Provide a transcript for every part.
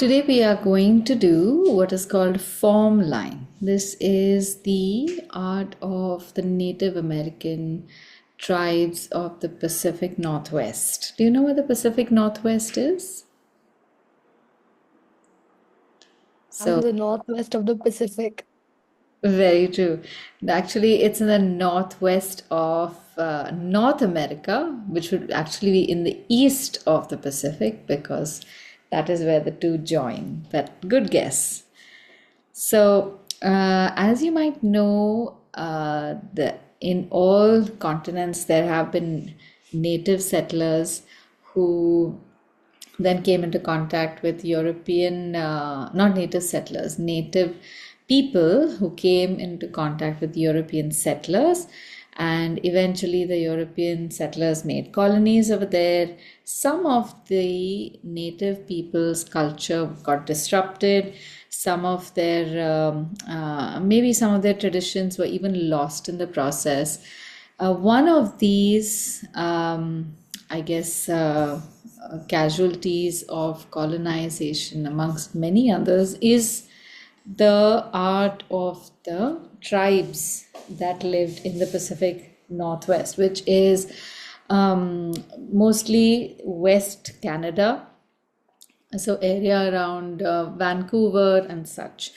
Today we are going to do what is called form line. This is the art of the Native American tribes of the Pacific Northwest. Do you know where the Pacific Northwest is? I'm So, the northwest of the Pacific. very true. Actually, it's in the northwest of North America, which would actually be in the east of the Pacific because that is where the two join. But good guess. So, as you might know, the in all continents there have been native settlers who then came into contact with European, not native settlers, native people who came into contact with European settlers. And eventually, the European settlers made colonies over there. Some of the native people's culture got disrupted. Some of their, maybe some of their traditions were even lost in the process. One of these, I guess, casualties of colonization, amongst many others, is the art of the tribes that lived in the Pacific Northwest, which is mostly West Canada, so area around Vancouver and such.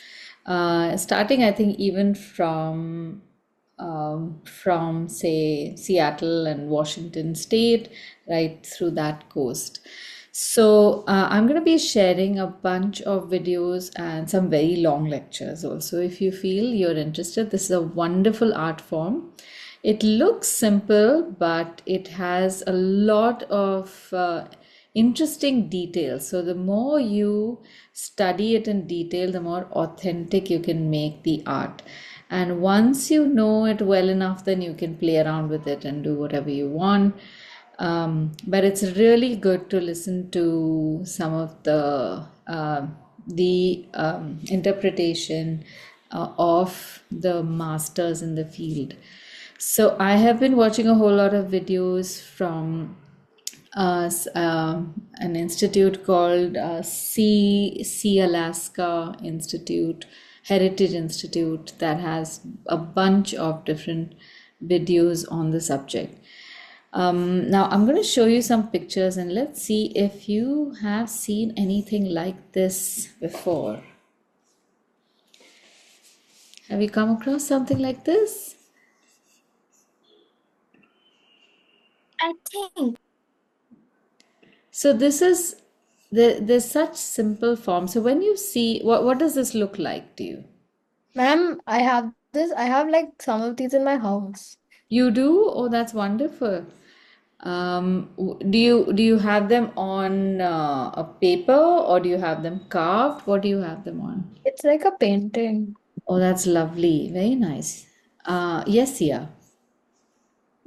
Starting, I think, even from say Seattle and Washington State, right through that coast. So I'm going to be sharing a bunch of videos and some very long lectures also. If you feel you're interested, this is a wonderful art form. It looks simple, but it has a lot of interesting details. So the more you study it in detail, the more authentic you can make the art. And once you know it well enough, then you can play around with it and do whatever you want. But it's really good to listen to some of the interpretation of the masters in the field. So I have been watching a whole lot of videos from an institute called C Alaska Institute, Heritage Institute, that has a bunch of different videos on the subject. Now I'm going to show you some pictures and let's see if you have seen anything like this before. Have you come across something like this? I think, So this is there's such simple form. So when you see what does this look like to you? ma'am, I have like some of these in my house. You do? Oh, that's wonderful. Do you have them on a paper or do you have them carved? What do you have them on? It's like a painting. Oh, that's lovely. Very nice. Yes, yeah.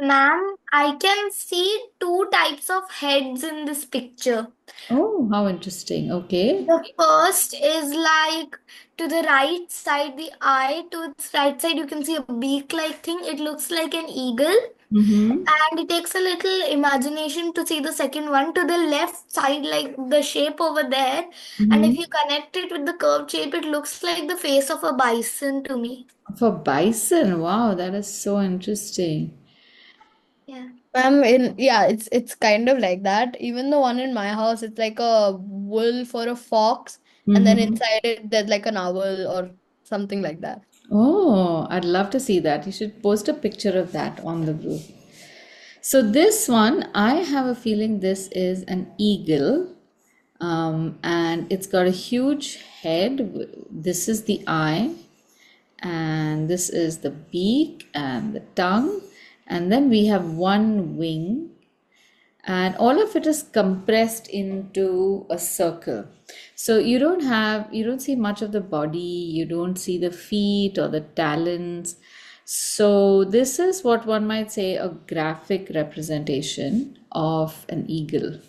Ma'am, I can see two types of heads in this picture. Oh, how interesting. Okay. The first is like to the right side, the eye, to its right side, you can see a beak like thing. It looks like an eagle. Mm-hmm. And it takes a little imagination to see the second one to the left side, like the shape over there. And if Mm-hmm. you connect it with the curved shape, it looks like the face of a bison to me. For bison, wow, that is so interesting. Yeah. Ma'am, it's kind of like that. Even the one in my house, it's like a wolf or a fox, and then Mm-hmm. inside it there's like an owl or something like that. Oh, I'd love to see that. You should post a picture of that on the group. So this one, I have a feeling this is an eagle, and it's got a huge head. This is the eye, and this is the beak and the tongue, and then we have one wing, and all of it is compressed into a circle. So you don't see much of the body, you don't see the feet or the talons. So this is what one might say a graphic representation of an eagle.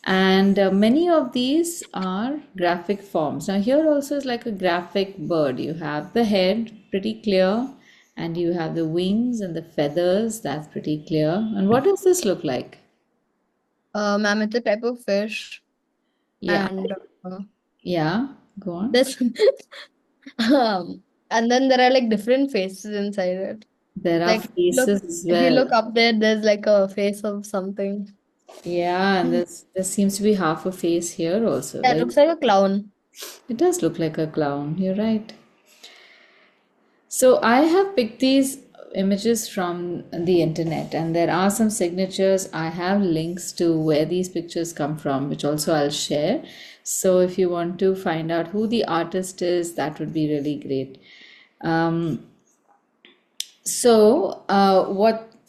And many of these are graphic forms. Now, here also is like a graphic bird. You have the head, pretty clear, and you have the wings and the feathers, that's pretty clear. And what does this look like? Ma'am, it's a type of fish, Yeah. and Yeah, go on. There's and then there are like different faces inside it. There are Like faces as if you well. look up there, there's like a face of something. Yeah, and there seems to be half a face here also, Yeah, it right? looks like a clown. It does look like a clown. You're right. So I have picked these images from the internet, and there are some signatures. I have links to where these pictures come from, which also I'll share. So if you want to find out who the artist is, that would be really great. Um,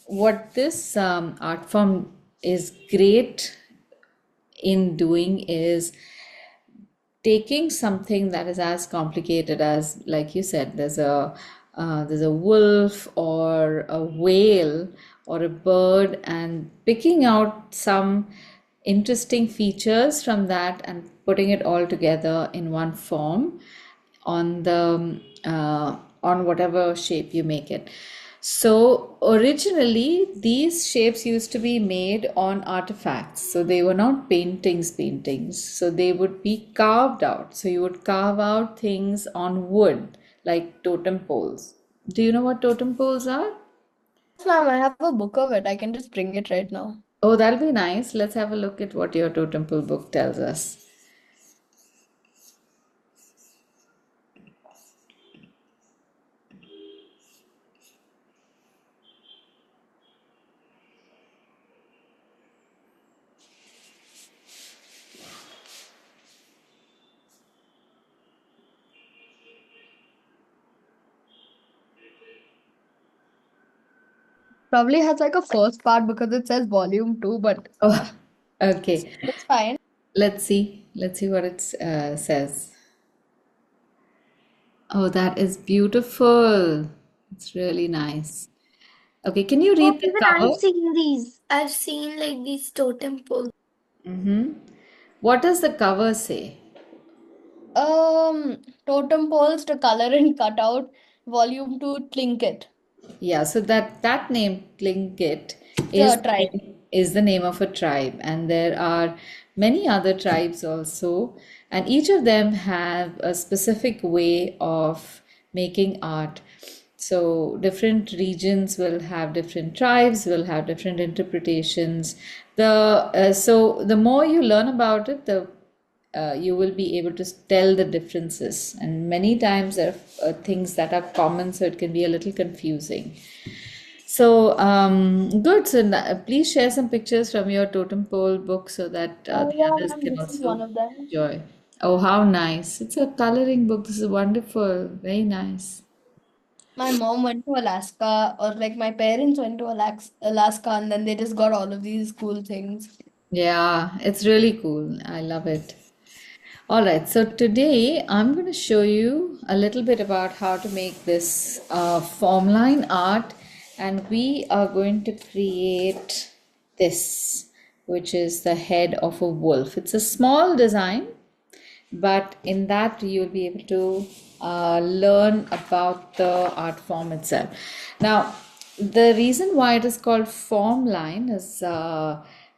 what this art form is great in doing is taking something that is as complicated as, like you said, there's a wolf or a whale or a bird, and picking out some interesting features from that and putting it all together in one form on the on whatever shape you make it. So originally these shapes used to be made on artifacts. So they were not paintings. So they would be carved out. So you would carve out things on wood like totem poles. Do you know what totem poles are? Yes, ma'am, I have a book of it. I can just bring it right now. Oh, that'll be nice. Let's have a look at what your totem pole book tells us. Probably has like a first part because it says volume 2, but Oh, okay. it's fine. Let's see. Let's see what it says. Oh, that is beautiful. It's really nice. Okay, can you Oh, read the even cover? I've seen these. I've seen like these totem poles. Mm-hmm. What does the cover say? Totem poles to color and cut out. Volume 2, Tlinket. Yeah, so that name Tlingit It's a tribe. is the name of a tribe, and there are many other tribes also, and each of them have a specific way of making art. So different regions will have different tribes, will have different interpretations. So the more you learn about it, the you will be able to tell the differences. And many times there are things that are common, so it can be a little confusing. So, good. So, please share some pictures from your totem pole book so that the Yeah, others ma'am, can this is one also of them. enjoy. Oh, how nice. It's a coloring book. This is wonderful. Very nice. My mom went to Alaska, or like my parents went to Alaska, and then they just got all of these cool things. Yeah, it's really cool. I love it. All right, so today I'm going to show you a little bit about how to make this form line art, and we are going to create this, which is the head of a wolf. It's a small design, but in that you'll be able to learn about the art form itself. Now, the reason why it is called form line is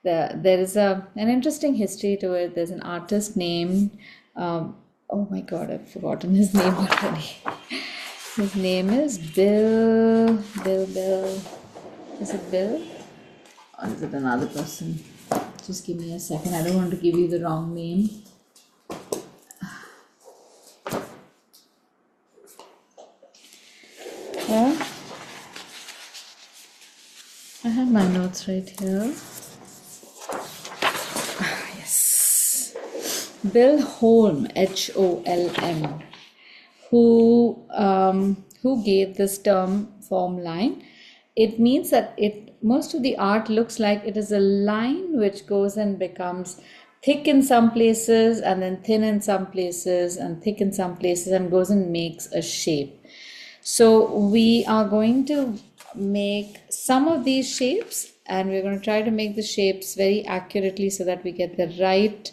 there is an interesting history to it. There's an artist named oh my god, I've forgotten his name already. His name is Bill. Is it Bill or is it another person? Just give me a second. I don't want to give you the wrong name. Yeah, I have my notes right here. Yes. Bill Holm, Holm, who gave this term form line. It means that most of the art looks like it is a line which goes and becomes thick in some places and then thin in some places and thick in some places and goes and makes a shape. So we are going to make some of these shapes, and we're going to try to make the shapes very accurately so that we get the right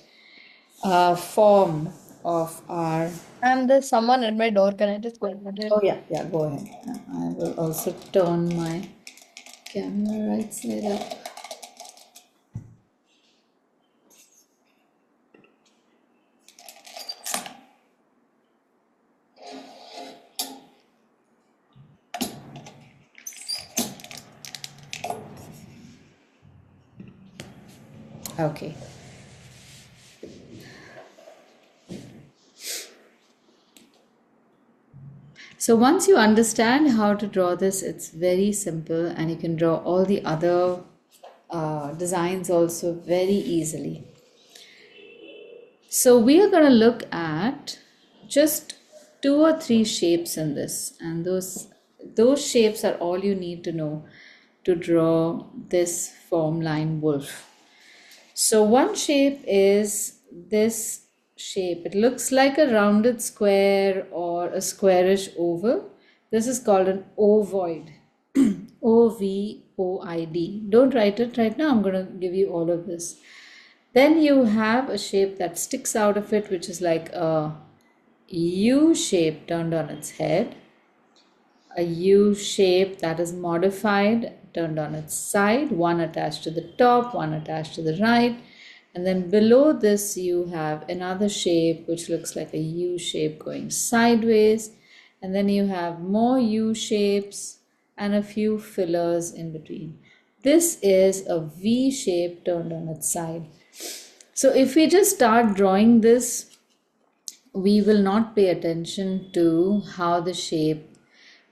form of our. And there's someone at my door. Can I just go in there? Oh, yeah, yeah, go ahead. I will also turn my camera right side up. Okay. So once you understand how to draw this, it's very simple and you can draw all the other designs also very easily. So we are going to look at just 2 or 3 shapes in this, and those shapes are all you need to know to draw this form line wolf. So one shape is this shape. It looks like a rounded square or a squarish oval. This is called an ovoid. Ovoid. Don't write it right now. I'm going to give you all of this. Then you have a shape that sticks out of it, which is like a U shape turned on its head. A U shape that is modified, turned on its side, one attached to the top, one attached to the right. And then below this, you have another shape which looks like a U shape going sideways. And then you have more U shapes and a few fillers in between. This is a V shape turned on its side. So if we just start drawing this, we will not pay attention to how the shape,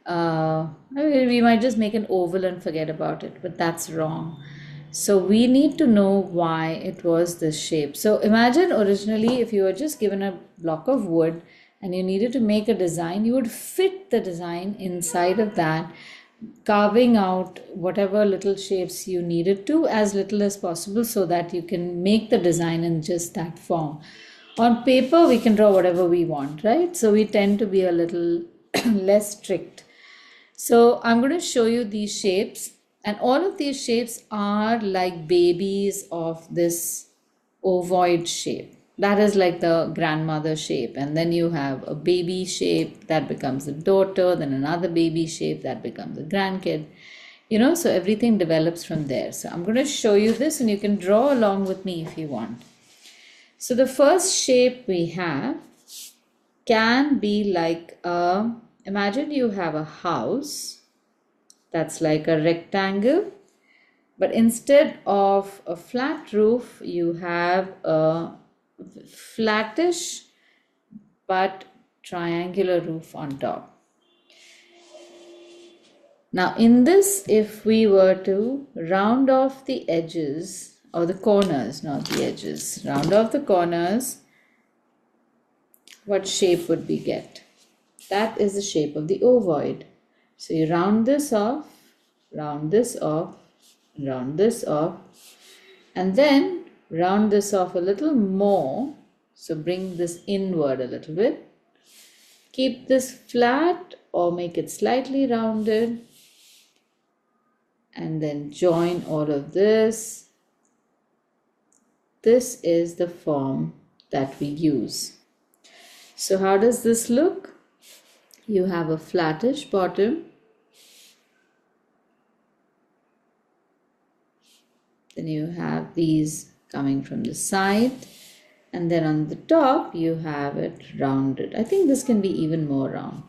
we might just make an oval and forget about it, but that's wrong. So we need to know why it was this shape. So imagine originally if you were just given a block of wood and you needed to make a design, you would fit the design inside of that, carving out whatever little shapes you needed to, as little as possible, so that you can make the design in just that form. On paper, we can draw whatever we want, right? So we tend to be a little less strict. So I'm going to show you these shapes, and all of these shapes are like babies of this ovoid shape. That is like the grandmother shape, and then you have a baby shape that becomes a daughter, then another baby shape that becomes a grandkid. So everything develops from there. So I'm going to show you this, and you can draw along with me if you want. So the first shape we have can be like imagine you have a house that's like a rectangle, but instead of a flat roof, you have a flattish but triangular roof on top. Now in this, if we were to round off the edges or the corners, not the edges, round off the corners, what shape would we get? That is the shape of the ovoid. So you round this off, round this off, round this off, and then round this off a little more. So bring this inward a little bit. Keep this flat or make it slightly rounded. And then join all of this. This is the form that we use. So how does this look? You have a flattish bottom. Then you have these coming from the side. And then on the top, you have it rounded. I think this can be even more round.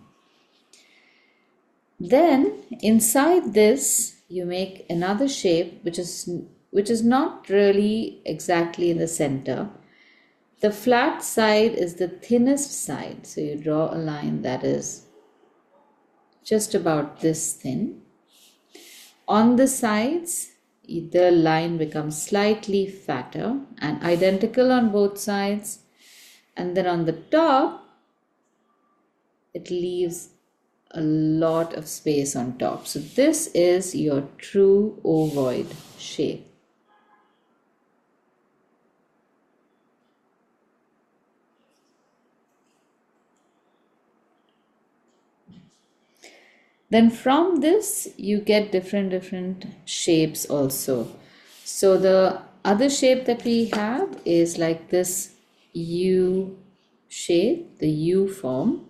Then inside this, you make another shape which is not really exactly in the center. The flat side is the thinnest side. So you draw a line that is just about this thin. On the sides, the line becomes slightly fatter and identical on both sides. And then on the top, it leaves a lot of space on top. So this is your true ovoid shape. Then from this, you get different shapes also. So the other shape that we have is like this U shape, the U form.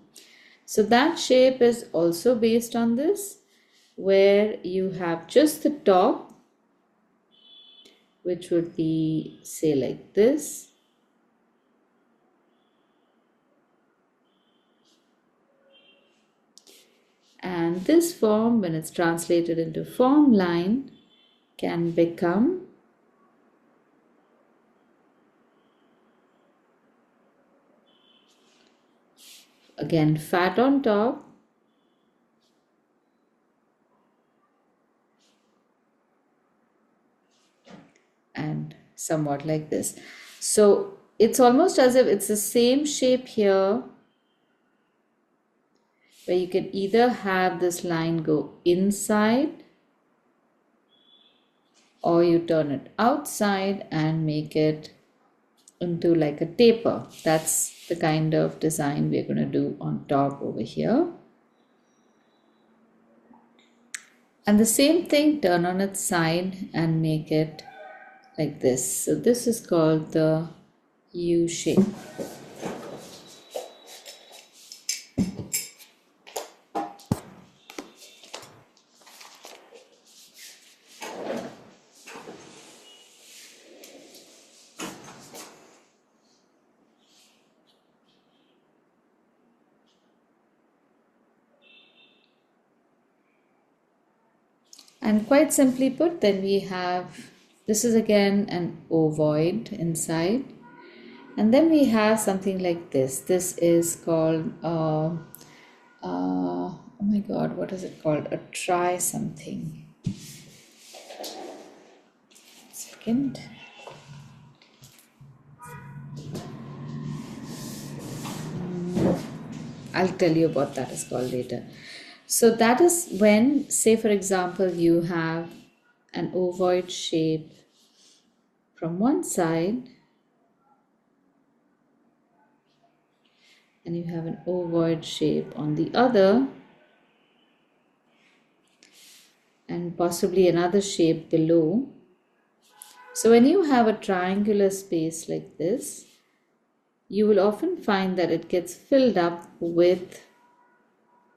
So that shape is also based on this, where you have just the top, which would be, say, like this. And this form, when it's translated into form line, can become again fat on top, and somewhat like this. So it's almost as if it's the same shape here, where you can either have this line go inside or you turn it outside and make it into like a taper. That's the kind of design we're going to do on top over here. And the same thing, turn on its side and make it like this. So this is called the U shape. And quite simply put, then we have, this is again an ovoid inside. And then we have something like this. This is called, oh my God, what is it called? A tri something. Second. I'll tell you what that is called later. So that is when, say for example, you have an ovoid shape from one side and you have an ovoid shape on the other, and possibly another shape below. So when you have a triangular space like this, you will often find that it gets filled up with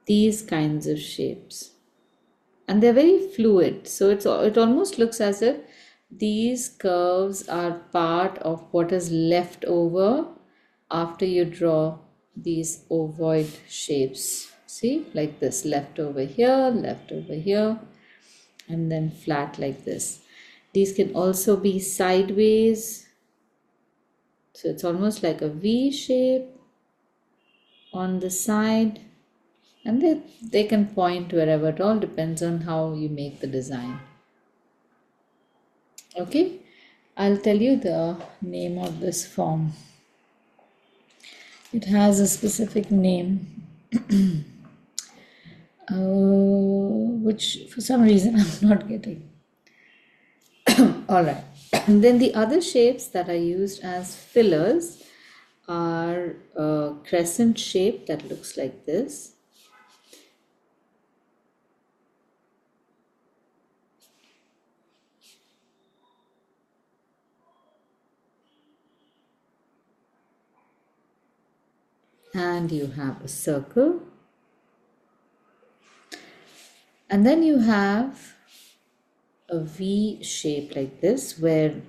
these kinds of shapes. And they're very fluid. So it almost looks as if these curves are part of what is left over after you draw these ovoid shapes. See, like this, left over here, and then flat like this. These can also be sideways. So it's almost like a V shape on the side, and they can point wherever. It all depends on how you make the design. Okay, I'll tell you the name of this form. It has a specific name, which for some reason I'm not getting. All right. And then the other shapes that are used as fillers are a crescent shape that looks like this. And you have a circle. And then you have a V shape like this, where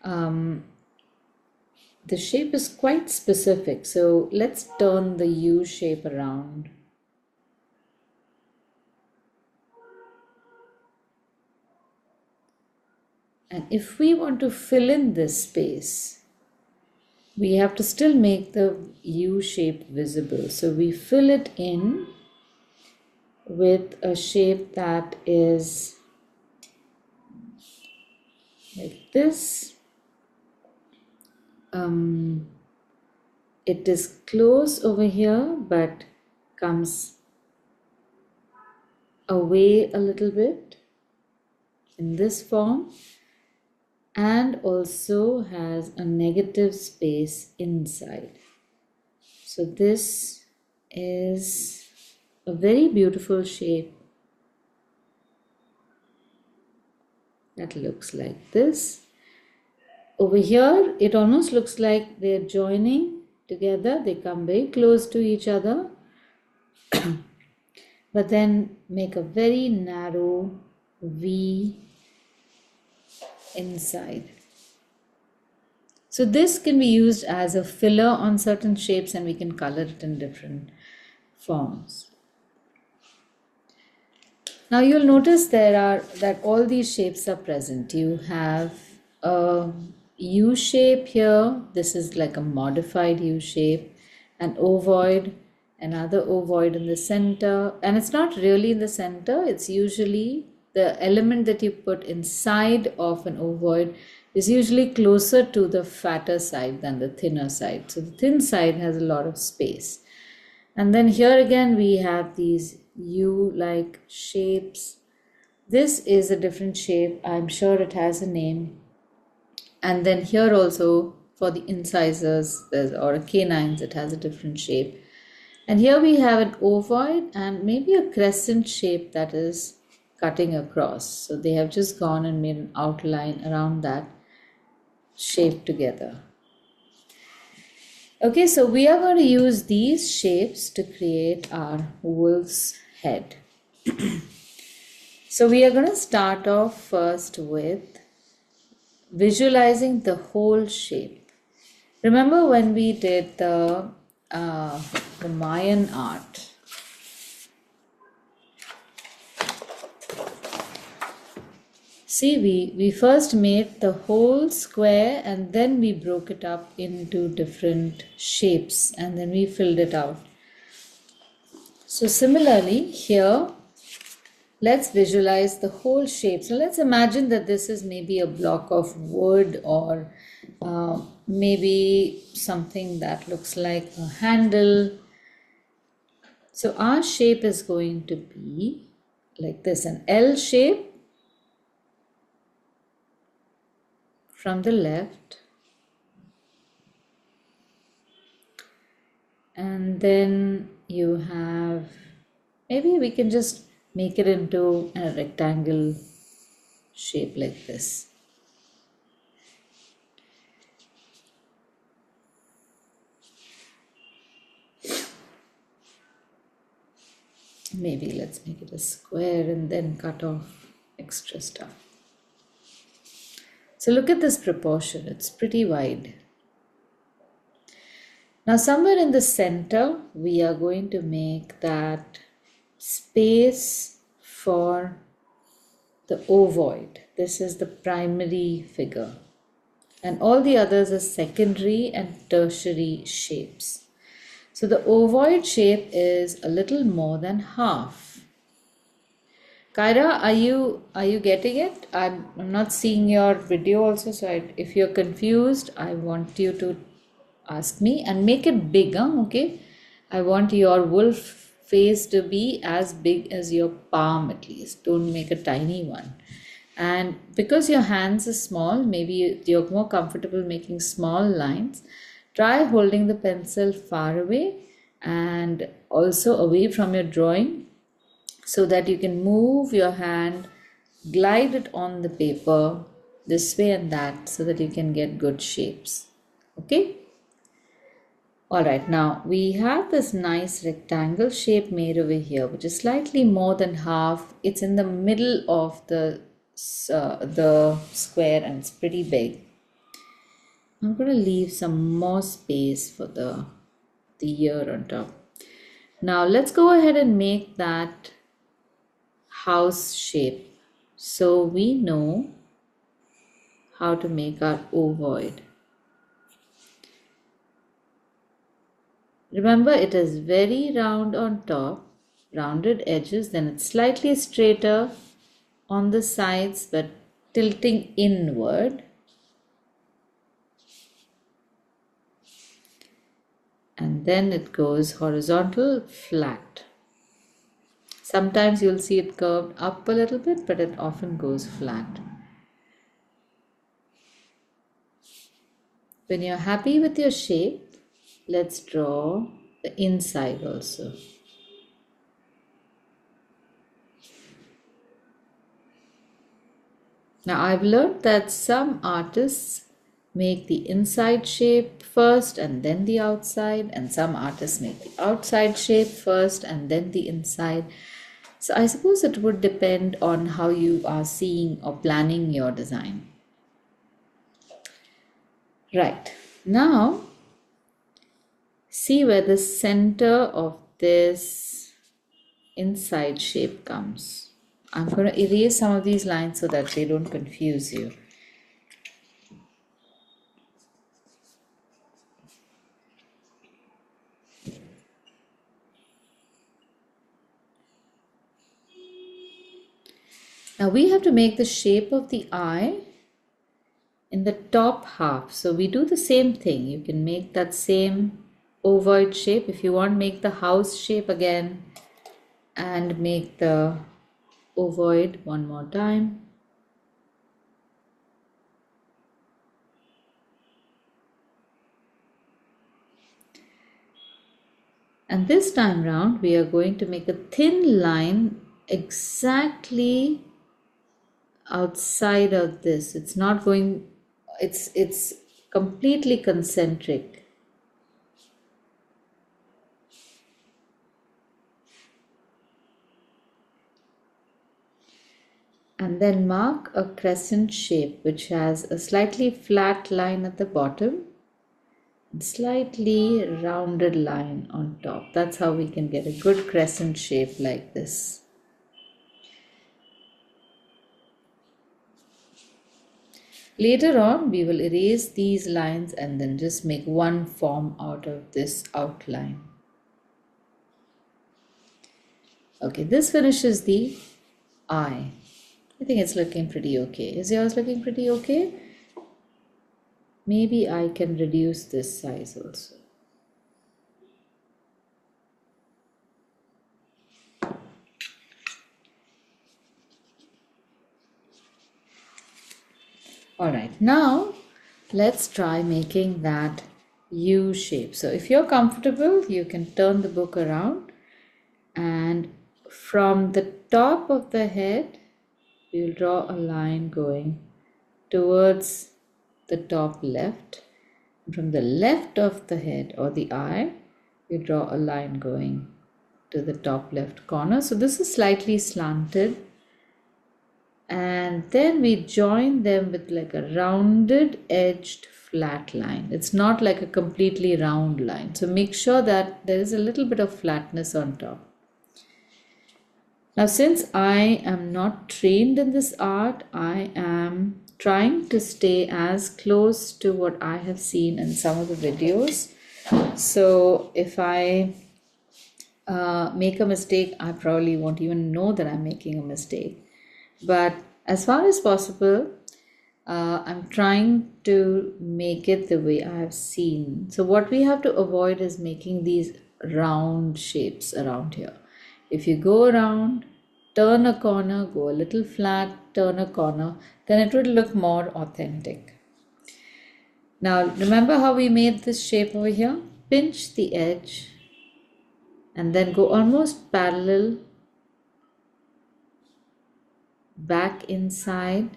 the shape is quite specific. So let's turn the U shape around. And if we want to fill in this space, we have to still make the U shape visible. So we fill it in with a shape that is like this. It is close over here, but comes away a little bit in this form, and also has a negative space inside. So this is a very beautiful shape that looks like this. Over here, it almost looks like they're joining together. They come very close to each other, but then make a very narrow V inside. So this can be used as a filler on certain shapes, and we can color it in different forms. Now you'll notice that all these shapes are present. You have a U shape here. This is like a modified U shape, an ovoid, another ovoid in the center, and it's not really in the center, it's usually the element that you put inside of an ovoid is usually closer to the fatter side than the thinner side. So the thin side has a lot of space. And then here again we have these U-like shapes. This is a different shape. I'm sure it has a name. And then here also for the incisors or canines, it has a different shape. And here we have an ovoid and maybe a crescent shape that is cutting across. So they have just gone and made an outline around that shape together. Okay, so we are going to use these shapes to create our wolf's head. So we are going to start off first with visualizing the whole shape. Remember when we did the Mayan art? See, we first made the whole square and then we broke it up into different shapes and then we filled it out. So similarly here, let's visualize the whole shape. So let's imagine that this is maybe a block of wood or maybe something that looks like a handle. So our shape is going to be like this, an L shape from the left, and then you have, maybe we can just make it into a rectangle shape like this. Maybe let's make it a square and then cut off extra stuff. So look at this proportion, it's pretty wide. Now somewhere in the center, we are going to make that space for the ovoid. This is the primary figure. And all the others are secondary and tertiary shapes. So the ovoid shape is a little more than half. Kyra, are you getting it? I'm not seeing your video also, so if you're confused, I want you to ask me and make it big, okay? I want your wolf face to be as big as your palm at least. Don't make a tiny one. And because your hands are small, maybe you're more comfortable making small lines. Try holding the pencil far away and also away from your drawing so that you can move your hand, glide it on the paper this way and that so that you can get good shapes. Okay? Alright, now we have this nice rectangle shape made over here, which is slightly more than half. It's in the middle of the square and it's pretty big. I'm going to leave some more space for the ear on top. Now let's go ahead and make that house shape. So we know how to make our ovoid. Remember, it is very round on top, rounded edges, then it's slightly straighter on the sides but tilting inward. And then it goes horizontal, flat. Sometimes you'll see it curved up a little bit, but it often goes flat. When you're happy with your shape, let's draw the inside also. Now I've learned that some artists make the inside shape first and then the outside, and some artists make the outside shape first and then the inside. So I suppose it would depend on how you are seeing or planning your design. Right, now see where the center of this inside shape comes. I'm going to erase some of these lines so that they don't confuse you. Now we have to make the shape of the eye in the top half. So we do the same thing. You can make that same ovoid shape. If you want, make the house shape again and make the ovoid one more time. And this time round, we are going to make a thin line exactly outside of this. It's not going, it's completely concentric. And then mark a crescent shape which has a slightly flat line at the bottom, slightly rounded line on top. That's how we can get a good crescent shape like this. Later on, we will erase these lines and then just make one form out of this outline. Okay, this finishes the eye. I think it's looking pretty okay. Is yours looking pretty okay? Maybe I can reduce this size also. Alright, now let's try making that U shape. So if you're comfortable, you can turn the book around, and from the top of the head, we'll draw a line going towards the top left. From the left of the head or the eye, we draw a line going to the top left corner. So this is slightly slanted. And then we join them with like a rounded edged flat line. It's not like a completely round line. So make sure that there is a little bit of flatness on top. Now, since I am not trained in this art, I am trying to stay as close to what I have seen in some of the videos. So if I make a mistake, I probably won't even know that I'm making a mistake. But as far as possible, I'm trying to make it the way I have seen. So what we have to avoid is making these round shapes around here. If you go around, turn a corner, go a little flat, turn a corner, then it would look more authentic. Now, remember how we made this shape over here? Pinch the edge and then go almost parallel back inside,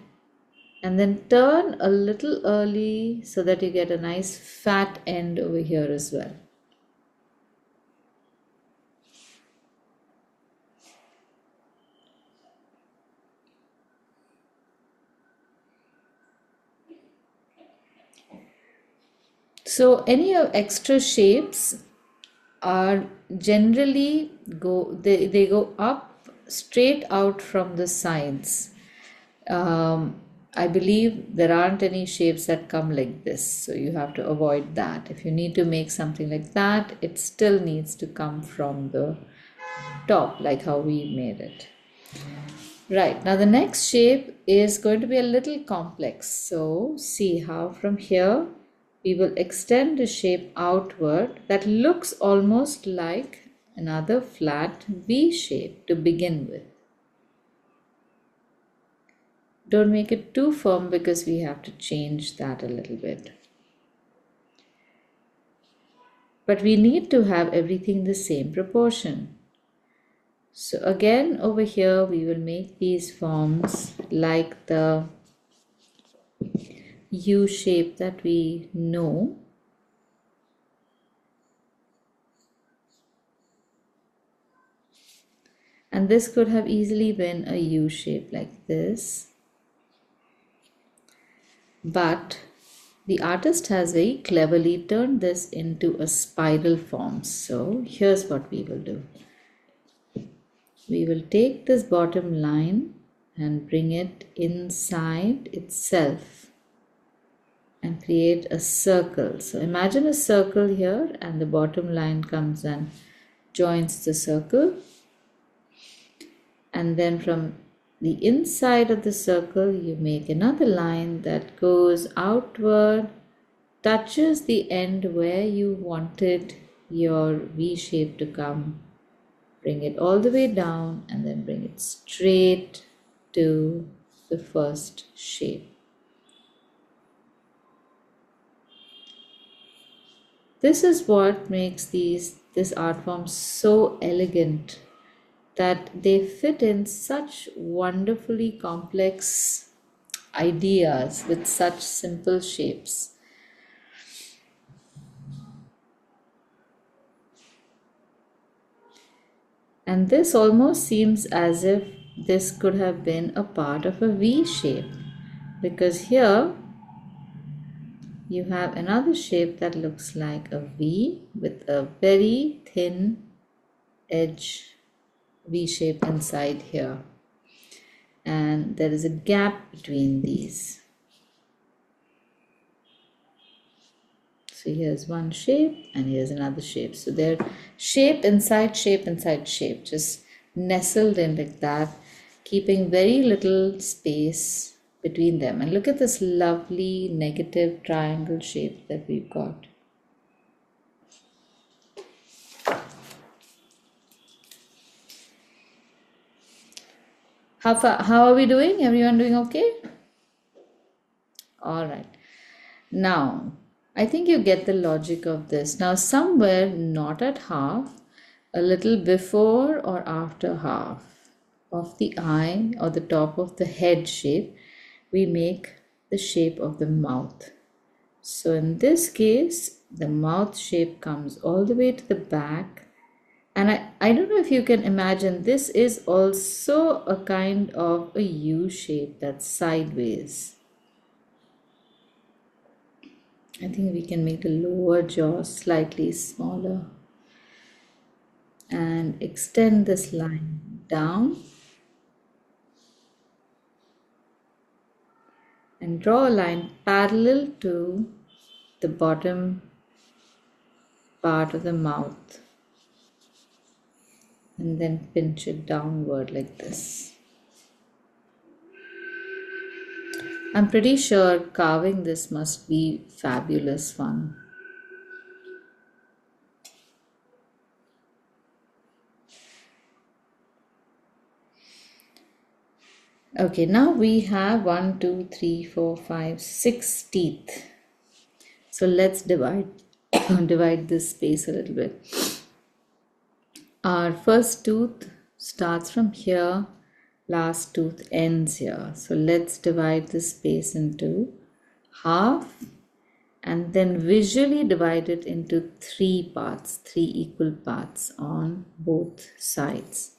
and then turn a little early so that you get a nice fat end over here as well. So any extra shapes are generally they go up straight out from the sides. I believe there aren't any shapes that come like this, so you have to avoid that. If you need to make something like that, it still needs to come from the top, like how we made it. Right, now the next shape is going to be a little complex. So see how from here we will extend the shape outward that looks almost like another flat V shape to begin with. Don't make it too firm because we have to change that a little bit. But we need to have everything the same proportion. So again, over here, we will make these forms like the U shape that we know. And this could have easily been a U shape like this. But the artist has very cleverly turned this into a spiral form. So here's what we will do. We will take this bottom line and bring it inside itself and create a circle. So imagine a circle here, and the bottom line comes and joins the circle. And then from the inside of the circle, you make another line that goes outward, touches the end where you wanted your V shape to come. Bring it all the way down and then bring it straight to the first shape. This is what makes this art form so elegant, that they fit in such wonderfully complex ideas with such simple shapes. And this almost seems as if this could have been a part of a V shape, because here you have another shape that looks like a V with a very thin edge V shape inside here, and there is a gap between these. So here's one shape and here's another shape. So they're shape inside shape inside shape, just nestled in like that, keeping very little space between them. And look at this lovely negative triangle shape that we've got. How are we doing? Everyone doing okay? All right. Now, I think you get the logic of this. Now, somewhere not at half, a little before or after half of the eye or the top of the head shape, we make the shape of the mouth. So in this case, the mouth shape comes all the way to the back. And I don't know if you can imagine, this is also a kind of a U shape that's sideways. I think we can make the lower jaw slightly smaller and extend this line down and draw a line parallel to the bottom part of the mouth, and then pinch it downward like this. I'm pretty sure carving this must be fabulous fun. Okay, now we have 1, 2, 3, 4, 5, 6 teeth. So let's divide divide this space a little bit. Our first tooth starts from here, last tooth ends here. So let's divide this space into half and then visually divide it into 3 parts, 3 equal parts on both sides.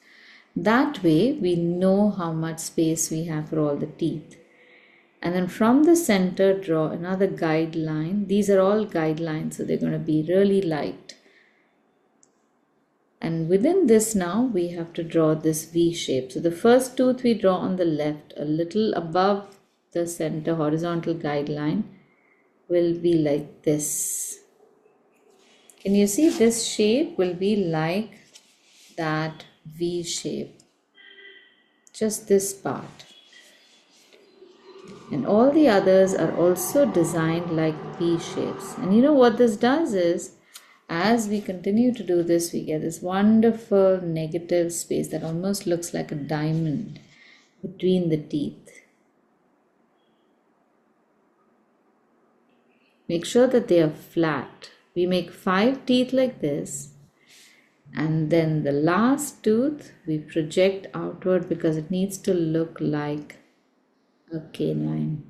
That way we know how much space we have for all the teeth. And then from the center, draw another guideline. These are all guidelines, so they're going to be really light. And within this now, we have to draw this V shape. So the first tooth we draw on the left, a little above the center horizontal guideline, will be like this. Can you see this shape will be like that V shape? Just this part. And all the others are also designed like V shapes. And you know what this does is, as we continue to do this, we get this wonderful negative space that almost looks like a diamond between the teeth. Make sure that they are flat. We make 5 teeth like this, and then the last tooth we project outward because it needs to look like a canine.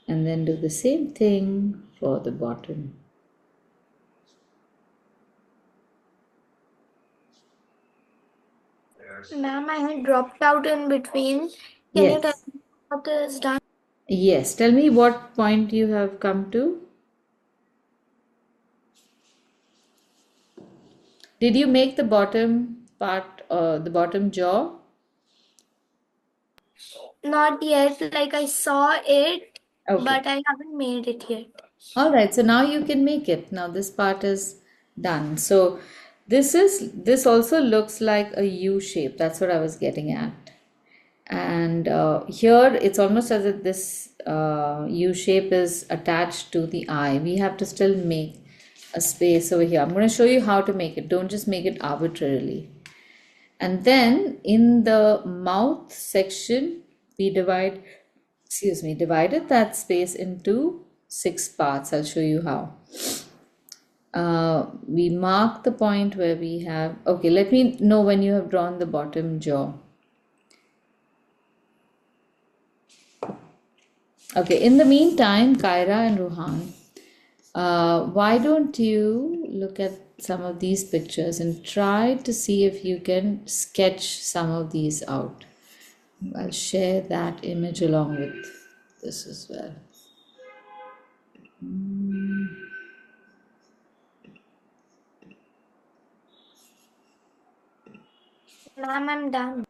And then do the same thing for the bottom. Ma'am, I had dropped out in between. Can you tell Yes. me what is done? Yes. Tell me what point you have come to. Did you make the bottom part, the bottom jaw? Not yet. Like I saw it, Okay. but I haven't made it yet. All right, so now you can make it. Now this part is done. So this also looks like a U shape. That's what I was getting at. And here it's almost as if this U shape is attached to the eye. We have to still make a space over here. I'm going to show you how to make it. Don't just make it arbitrarily. And then in the mouth section, we divided that space into 6 parts. I'll show you how. We mark the point where we have, okay, let me know when you have drawn the bottom jaw. Okay, in the meantime, Kyra and Ruhan, why don't you look at some of these pictures and try to see if you can sketch some of these out. I'll share that image along with this as well. Ma'am, I'm done.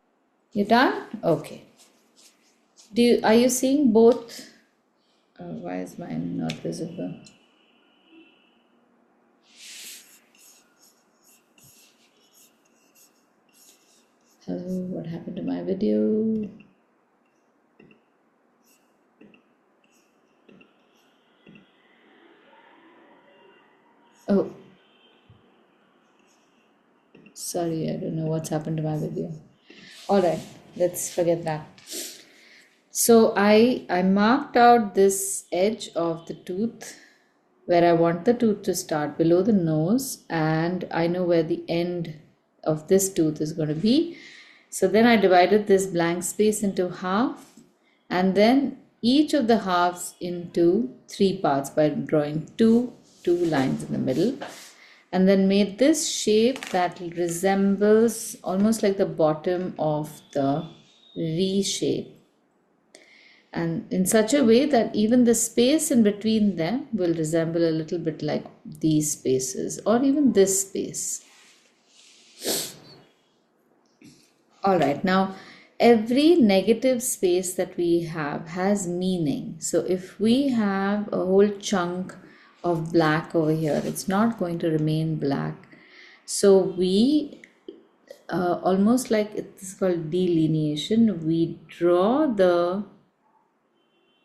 You're done? Okay. Are you seeing both? Why is mine not visible? Hello, what happened to my video? Oh, sorry, I don't know what's happened to my video. All right, let's forget that. So I marked out this edge of the tooth where I want the tooth to start below the nose, and I know where the end of this tooth is going to be. So then I divided this blank space into half, and then each of the halves into 3 parts by drawing two lines in the middle, and then made this shape that resembles almost like the bottom of the V shape, and in such a way that even the space in between them will resemble a little bit like these spaces or even this space. All right, now every negative space that we have has meaning. So if we have a whole chunk of black over here, it's not going to remain black. So we almost like it's called delineation, we draw the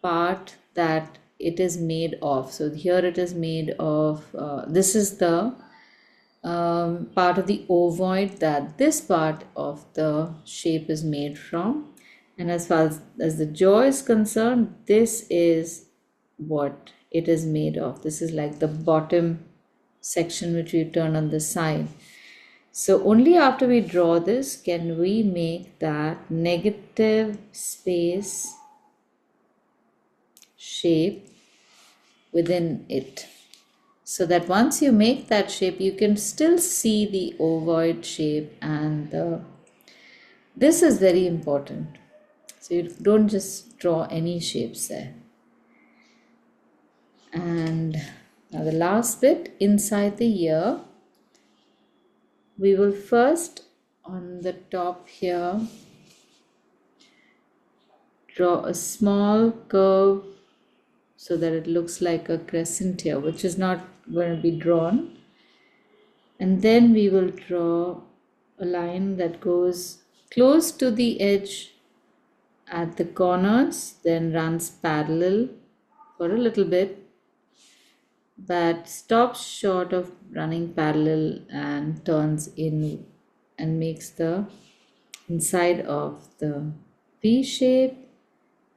part that it is made of. So here it is made of, this is the part of the ovoid that this part of the shape is made from. And as far as the jaw is concerned, this is what it is made of. This is like the bottom section which we turn on the side. So only after we draw this can we make that negative space shape within it, so that once you make that shape you can still see the ovoid shape, and this is very important. So you don't just draw any shapes there. And now the last bit, inside the ear, we will first on the top here draw a small curve so that it looks like a crescent here, which is not going to be drawn. And then we will draw a line that goes close to the edge at the corners, then runs parallel for a little bit, but stops short of running parallel and turns in and makes the inside of the V shape.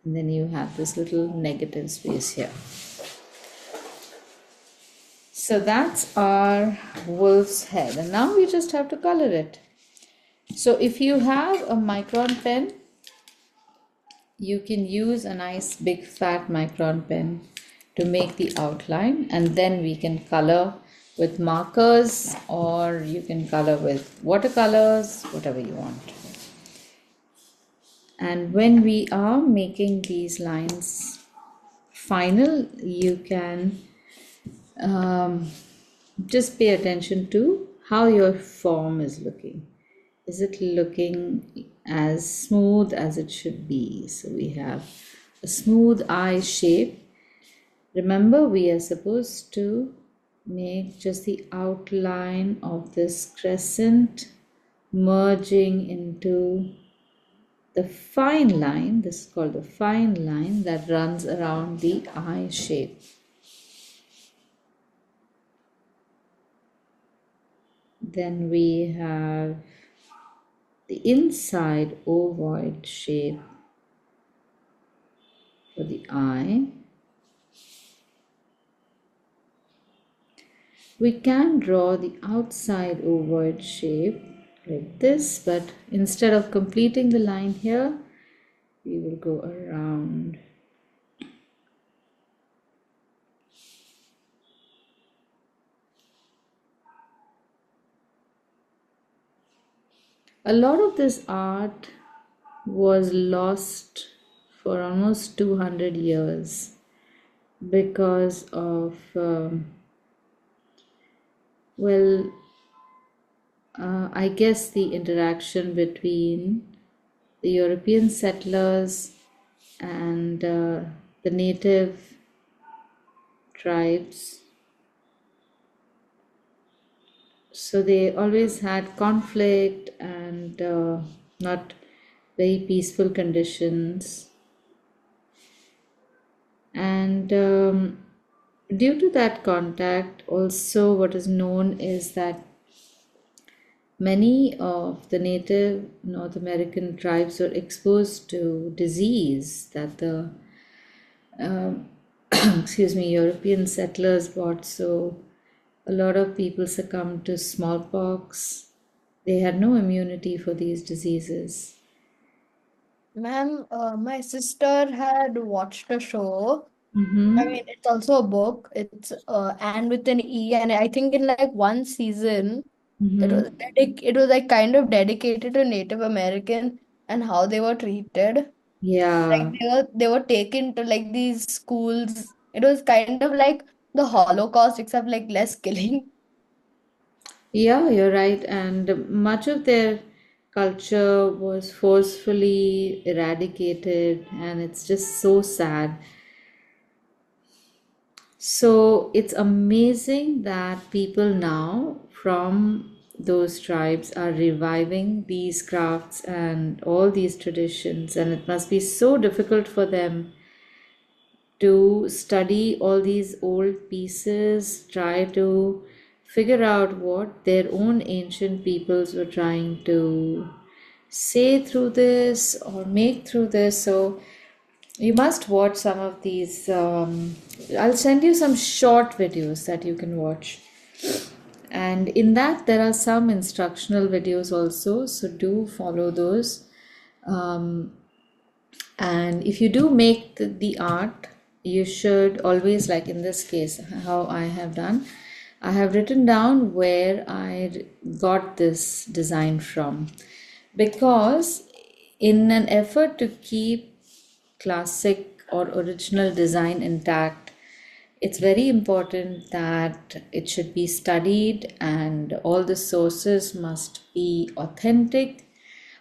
And then you have this little negative space here. So that's our wolf's head, and now we just have to color it. So if you have a micron pen, you can use a nice big fat micron pen to make the outline, and then we can color with markers, or you can color with watercolors, whatever you want. And when we are making these lines final, you can just pay attention to how your form is looking. Is it looking as smooth as it should be? So we have a smooth eye shape Remember, we are supposed to make just the outline of this crescent merging into the fine line. This is called the fine line that runs around the eye shape. Then we have the inside ovoid shape for the eye. We can draw the outside ovoid shape like this, but instead of completing the line here, we will go around. A lot of this art was lost for almost 200 years because of, I guess the interaction between the European settlers and the native tribes. So they always had conflict and not very peaceful conditions. And due to that contact, also what is known is that many of the native North American tribes were exposed to disease that the European settlers brought. So a lot of people succumbed to smallpox. They had no immunity for these diseases. Ma'am, my sister had watched a show. I Mm-hmm. mean, it's also a book. It's and with an E, and I think in like one season, Mm-hmm. it was like kind of dedicated to Native American and how they were treated. Like Yeah. they were taken to like these schools. It was kind of like the Holocaust, except like less killing. Yeah, you're right. And much of their culture was forcefully eradicated, and it's just so sad. So it's amazing that people now from those tribes are reviving these crafts and all these traditions, and it must be so difficult for them to study all these old pieces, try to figure out what their own ancient peoples were trying to say through this or make through this. So you must watch some of these. I'll send you some short videos that you can watch. And in that, there are some instructional videos also. So do follow those. Um, and if you do make the art, you should always, like in this case, how I have done, I have written down where I got this design from. Because in an effort to keep classic or original design intact, it's very important that it should be studied and all the sources must be authentic.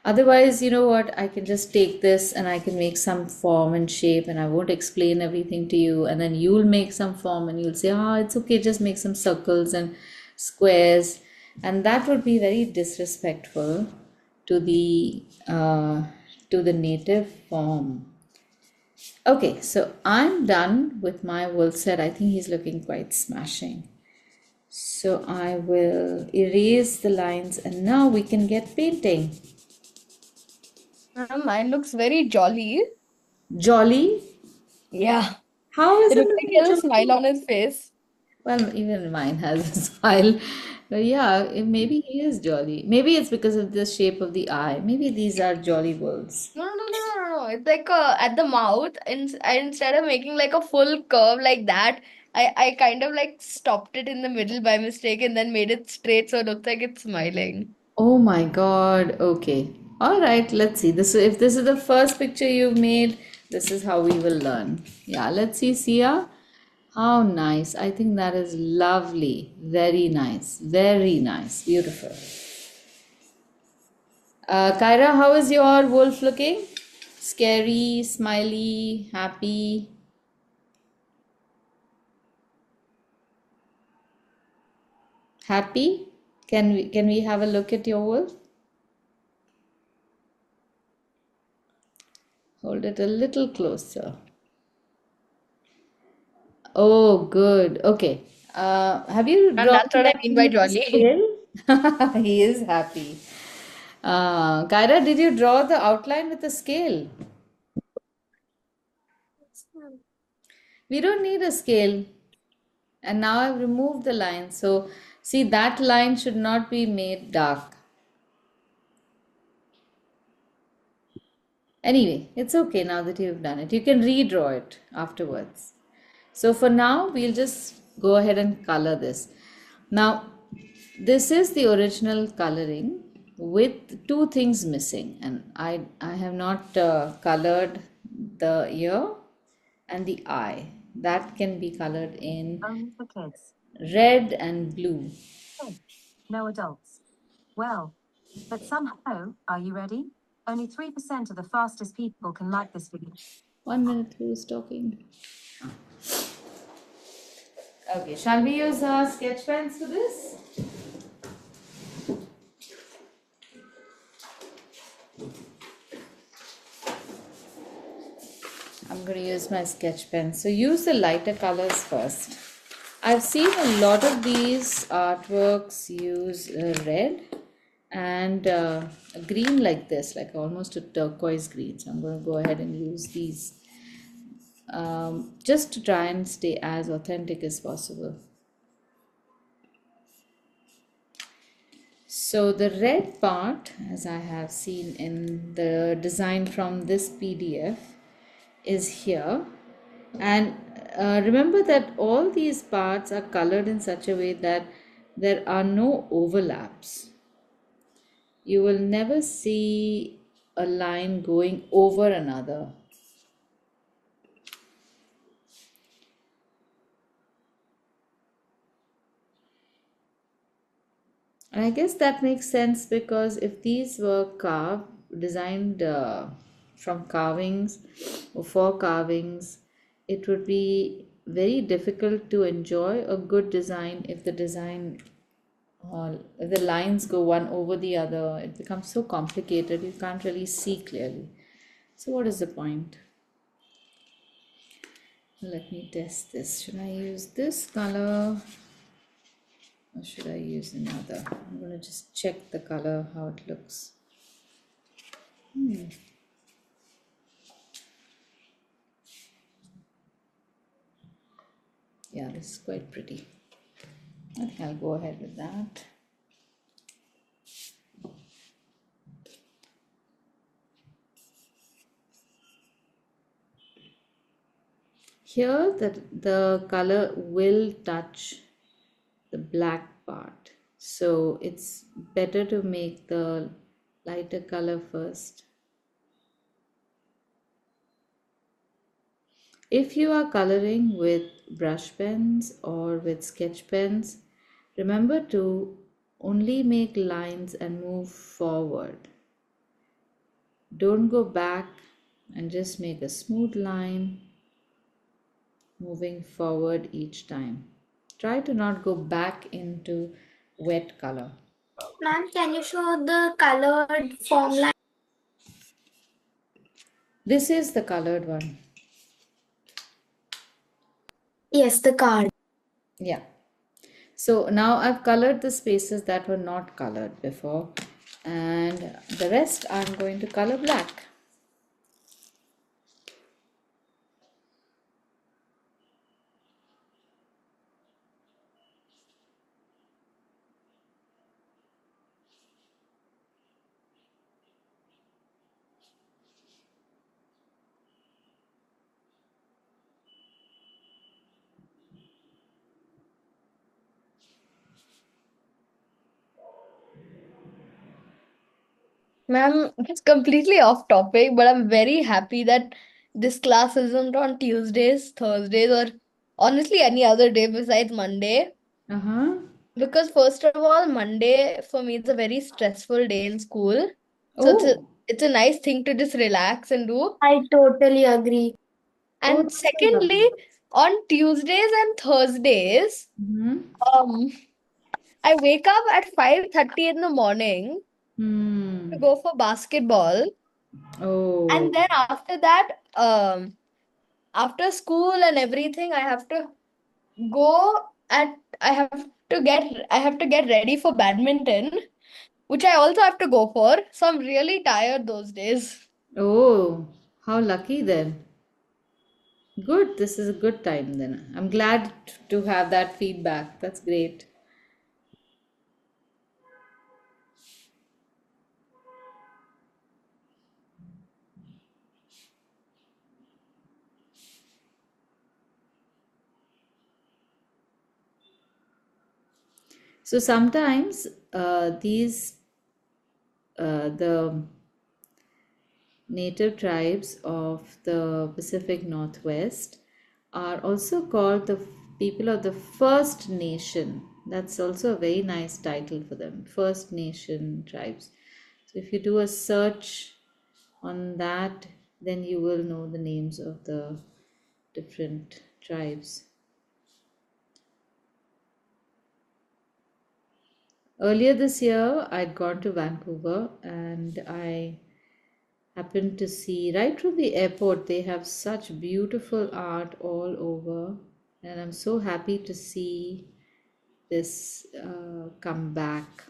Otherwise, you know what, I can just take this and I can make some form and shape and I won't explain everything to you. And then you'll make some form and you'll say, it's okay, just make some circles and squares. And that would be very disrespectful to the native form. Okay, so I'm done with my wool set. I think he's looking quite smashing. So I will erase the lines and now we can get painting. Mine looks very jolly. Jolly? Yeah. How is It it looks like he looking has a smile jolly? on his face. Well, even mine has a smile. But yeah, maybe he is jolly. Maybe it's because of the shape of the eye. Maybe these are jolly wolves. No, no, no, no, no, no. It's like at the mouth, instead of making like a full curve like that, I kind of like stopped it in the middle by mistake and then made it straight so it looks like it's smiling. Oh my God. Okay. All right, let's see. If this is the first picture you've made, this is how we will learn. Yeah, let's see, Sia. How nice. I think that is lovely. Very nice. Very nice. Beautiful. Kyra, how is your wolf looking? Scary, smiley, happy? Happy? Can we have a look at your wolf? Hold it a little closer. Oh, good. Okay. Have you And drawn that's what I that mean thing by with the jolly. scale? He is happy. Kyra, did you draw the outline with the scale? We don't need a scale. And now I've removed the line. So, see, that line should not be made dark. Anyway, it's okay now that you've done it. You can redraw it afterwards. So for now, we'll just go ahead and color this. Now, this is the original coloring with two things missing, and I have not colored the ear and the eye. That can be colored in Only for kids. red and blue. Kids. No adults. Well, but somehow, are you ready? Only 3% of the fastest people can like this video. 1 minute, who's talking? Okay, shall we use sketch pens for this? I'm going to use my sketch pen. So use the lighter colors first. I've seen a lot of these artworks use red and a green like this, like almost a turquoise green. So I'm going to go ahead and use these just to try and stay as authentic as possible. So the red part, as I have seen in the design from this PDF, is here. And remember that all these parts are colored in such a way that there are no overlaps. You will never see a line going over another. And I guess that makes sense because if these were designed from carvings or for carvings, it would be very difficult to enjoy a good design if if the lines go one over the other. It becomes so complicated, you can't really see clearly. So, what is the point? Let me test this. Should I use this color? Or should I use another? I'm going to just check the color, how it looks. Yeah, this is quite pretty. I think I'll go ahead with that. Here, the color will touch the black part. So it's better to make the lighter color first. If you are coloring with brush pens or with sketch pens, remember to only make lines and move forward. Don't go back and just make a smooth line moving forward each time. Try to not go back into wet color. Ma'am, can you show the colored form line? This is the colored one. Yes, the card. Yeah. So now I've colored the spaces that were not colored before, and the rest I'm going to color black. Ma'am, it's completely off topic, but I'm very happy that this class isn't on Tuesdays, Thursdays, or honestly any other day besides Monday. Uh-huh. Because first of all, Monday for me is a very stressful day in school. So Oh, it's a nice thing to just relax and do. I totally agree. oh, And that's so secondly, lovely. on Tuesdays and Thursdays, Mm-hmm. um, I wake up at 5:30 in the morning to Hmm. go for basketball, Oh. and then after that, after school and everything, go at I have to get ready for badminton, which I also have to go for. So I'm really tired those days. Oh. How lucky then. Good. This is a good time then. I'm glad to have that feedback. That's great. So sometimes the native tribes of the Pacific Northwest are also called the people of the First Nation. That's also a very nice title for them, First Nation tribes. So if you do a search on that, then you will know the names of the different tribes. Earlier this year, I'd gone to Vancouver and I happened to see right from the airport, they have such beautiful art all over. And I'm so happy to see this come back.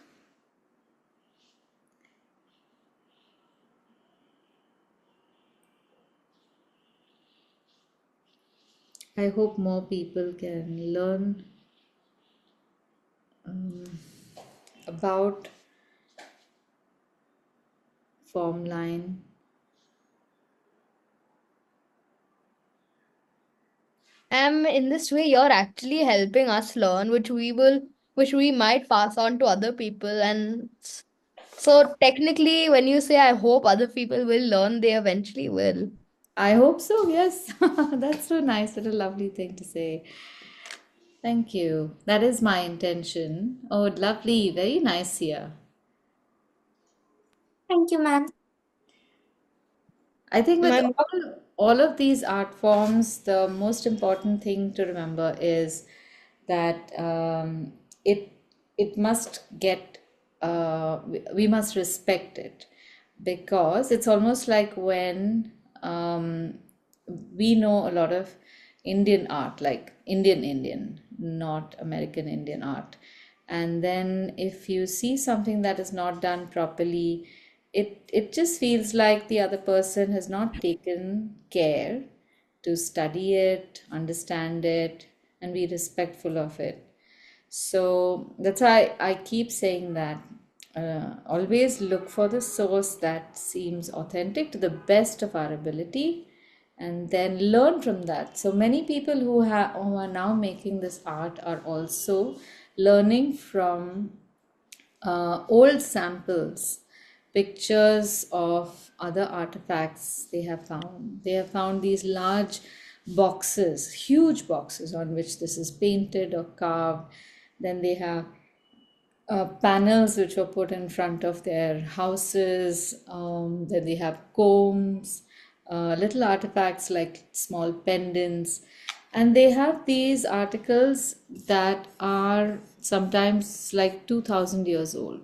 I hope more people can learn um, about Formline. In this way, you're actually helping us learn, which we might pass on to other people. And so technically, when you say I hope other people will learn, they eventually will. I hope so, yes. That's so nice. What a lovely thing to say. Thank you. That is my intention. Oh, lovely. Very nice here. Thank you, ma'am. I think with My all of these art forms, the most important thing to remember is that it it must get we must respect it because it's almost like when we know a lot of Indian art, like Indian, not American Indian art. And then if you see something that is not done properly, it just feels like the other person has not taken care to study it, understand it, and be respectful of it. So that's why I keep saying that always look for the source that seems authentic to the best of our ability and then learn from that. So many people who are now making this art are also learning from old samples, pictures of other artifacts they have found. They have found these large boxes, huge boxes on which this is painted or carved. Then they have panels which were put in front of their houses. Then they have combs, little artifacts like small pendants. And they have these articles that are sometimes like 2000 years old.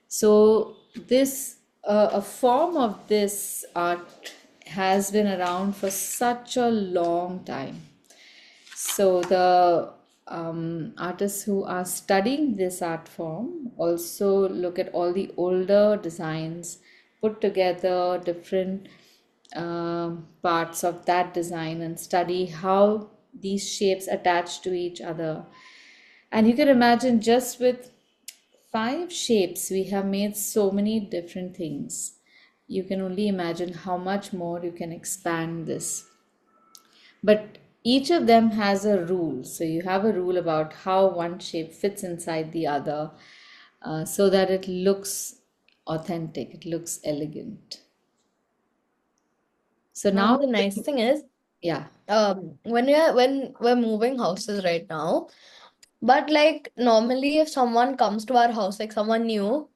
So this a form of this art has been around for such a long time. So the artists who are studying this art form also look at all the older designs, put together different parts of that design and study how these shapes attach to each other. And you can imagine just with 5 shapes, we have made so many different things. You can only imagine how much more you can expand this. But each of them has a rule. So you have a rule about how one shape fits inside the other so that it looks authentic, it looks elegant. So now, the nice thing is, yeah, when we're moving houses right now, but like normally if someone comes to our house, like someone new,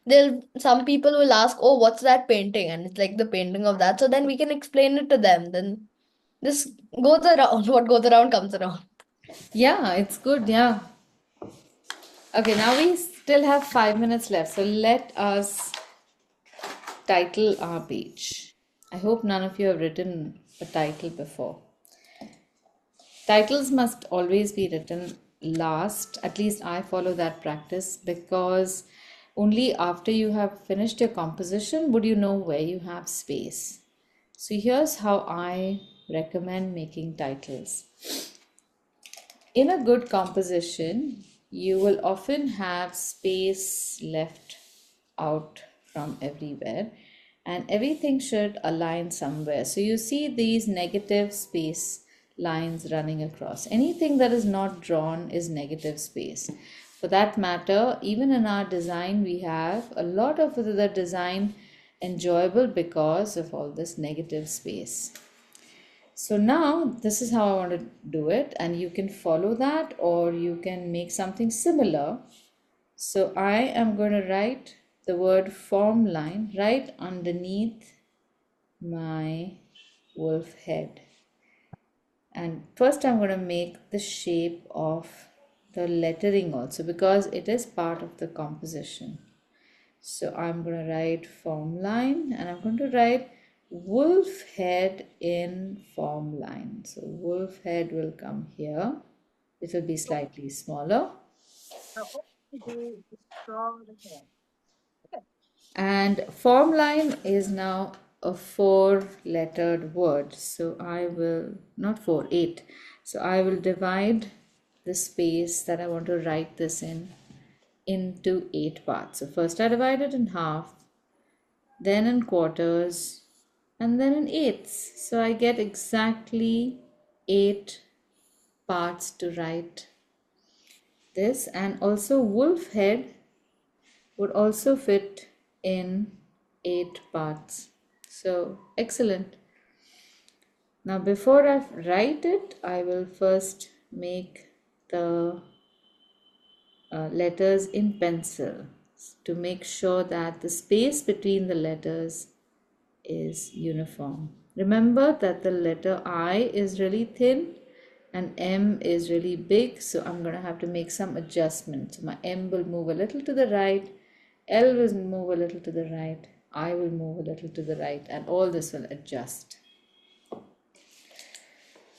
they'll some people will ask, oh, what's that painting? And it's like the painting of that. So then we can explain it to them. Then this goes around, what goes around comes around. yeah, it's good. Yeah. Okay, now we still have 5 minutes left, so let us title our page. I hope none of you have written a title before. Titles must always be written last. At least I follow that practice, because only after you have finished your composition would you know where you have space. So here's how I recommend making titles. In a good composition, you will often have space left out from everywhere, and everything should align somewhere. So you see these negative space lines running across. Anything that is not drawn is negative space. For that matter, even in our design, we have a lot of the design enjoyable because of all this negative space. So now this is how I want to do it, and you can follow that or you can make something similar. So I am going to write the word form line right underneath my wolf head. And first I'm going to make the shape of the lettering also, because it is part of the composition. So I'm going to write form line, and I'm going to write wolf head in form line. So wolf head will come here. It will be slightly smaller. So all you do is draw the hair. And form line is now a 4-lettered word. So I will, not 4, 8. So I will divide the space that I want to write this in into 8 parts. So first I divide it in half, then in quarters, and then in eighths. So I get exactly 8 parts to write this. And also wolf head would also fit in 8 parts. So excellent. Now before I write it, I will first make the letters in pencil to make sure that the space between the letters is uniform. Remember that the letter I is really thin and M is really big, so I'm going to have to make some adjustments. So my M will move a little to the right, L will move a little to the right, I will move a little to the right, and all this will adjust.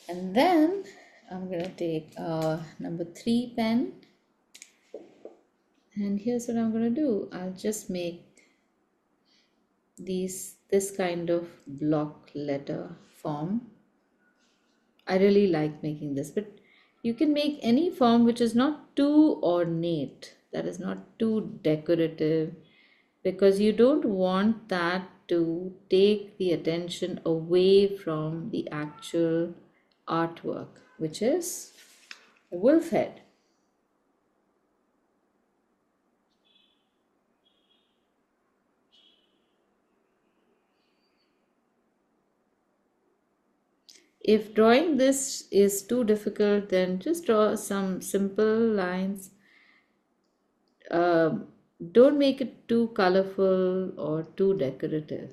And then I'm going to take a number 3 pen, and here's what I'm going to do. I'll just make this kind of block letter form. I really like making this, but you can make any form which is not too ornate, that is not too decorative, because you don't want that to take the attention away from the actual artwork, which is a wolf head. If drawing this is too difficult, then just draw some simple lines. Don't make it too colorful or too decorative.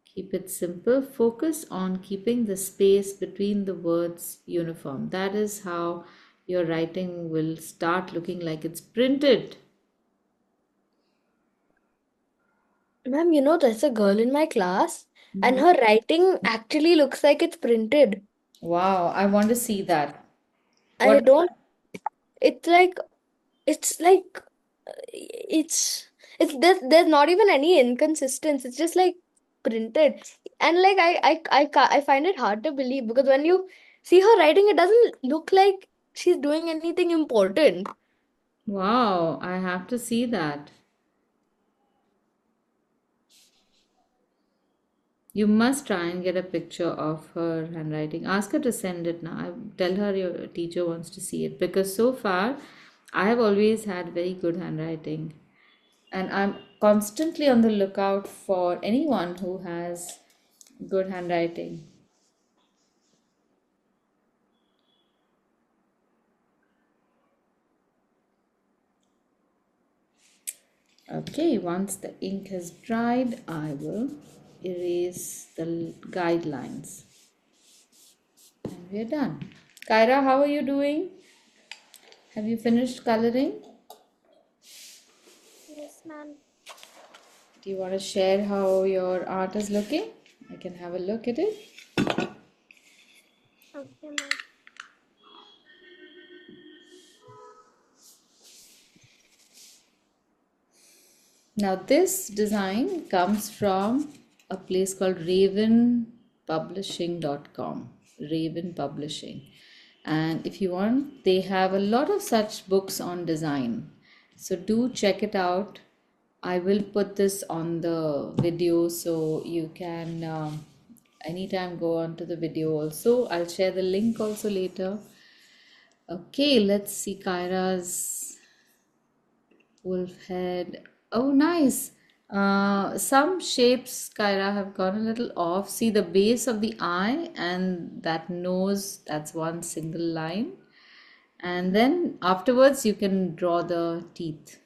Keep it simple. Focus on keeping the space between the words uniform. That is how your writing will start looking like it's printed. Ma'am, you know, there's a girl in my class, and her writing actually looks like it's printed. Wow, I want to see that. I What? don't, it's like, it's like, it's, there's not even any inconsistency. It's just like printed. And like, I find it hard to believe, because when you see her writing, it doesn't look like she's doing anything important. Wow, I have to see that. You must try and get a picture of her handwriting. Ask her to send it now. Tell her your teacher wants to see it, because so far I have always had very good handwriting. And I'm constantly on the lookout for anyone who has good handwriting. Okay, once the ink has dried, I will erase the guidelines. And we're done. Kyra, how are you doing? Have you finished coloring? Yes, ma'am. Do you want to share how your art is looking? I can have a look at it. Okay, ma'am. Now, this design comes from a place called ravenpublishing.com. Raven Publishing. And if you want, they have a lot of such books on design. So, do check it out. I will put this on the video so you can anytime go on to the video also. I'll share the link also later. Okay, let's see Kyra's wolf head. Oh, nice. Some shapes, Kyra, have gone a little off. See the base of the eye and that nose, that's one single line. And then afterwards, you can draw the teeth.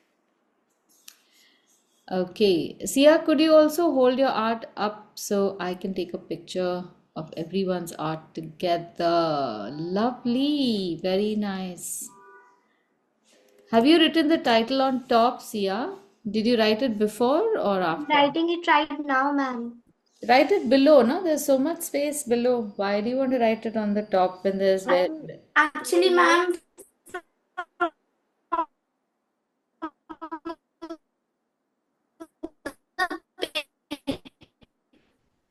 Okay, Sia, could you also hold your art up so I can take a picture of everyone's art together? Lovely, very nice. Have you written the title on top, Sia? Did you write it before or I'm after? writing it right now, ma'am. Write it below, no? There's so much space below. Why do you want to write it on the top when there's where? Actually, ma'am,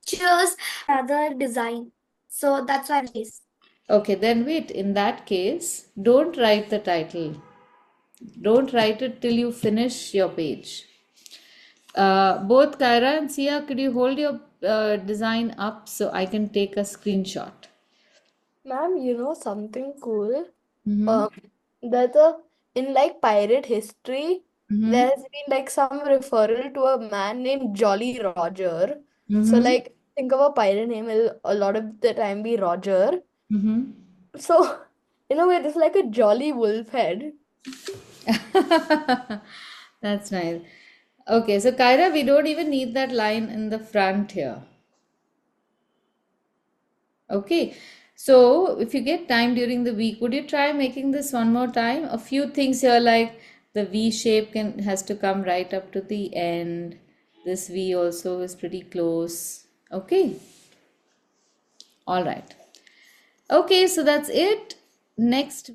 pictures other design. So that's why this. Okay, then wait. In that case, don't write the title. Don't write it till you finish your page. Both Kyra and Sia, could you hold your design up so I can take a screenshot? Ma'am, you know something cool? Mm-hmm. Um, there's a in like pirate history, Mm-hmm. there has been like some referral to a man named Jolly Roger. So Mm-hmm. like think of a pirate name will a lot of the time be Roger. Mm-hmm. So in a way, this is like a jolly wolf head. That's nice. Okay, so Kyra, we don't even need that line in the front here. Okay, so if you get time during the week, would you try making this one more time? A few things here, like the V shape has to come right up to the end. This V also is pretty close. Okay, all right. Okay, so that's it. Next